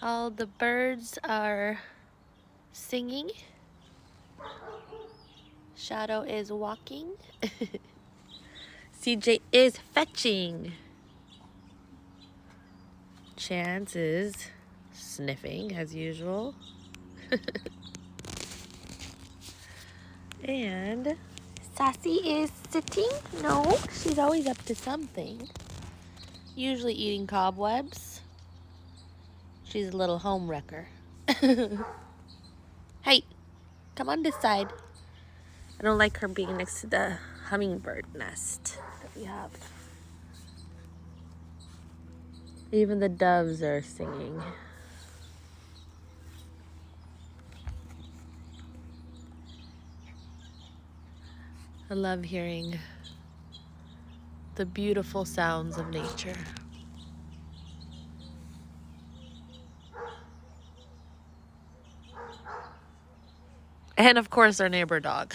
All the birds are singing. Shadow is walking. CJ is fetching. Chance is sniffing as usual. And Sassy is sitting. No, she's always up to something. Usually eating cobwebs. She's a little home wrecker. Hey, come on this side. I don't like her being next to the hummingbird nest that we have. Even the doves are singing. I love hearing the beautiful sounds of nature. And of course, our neighbor dog.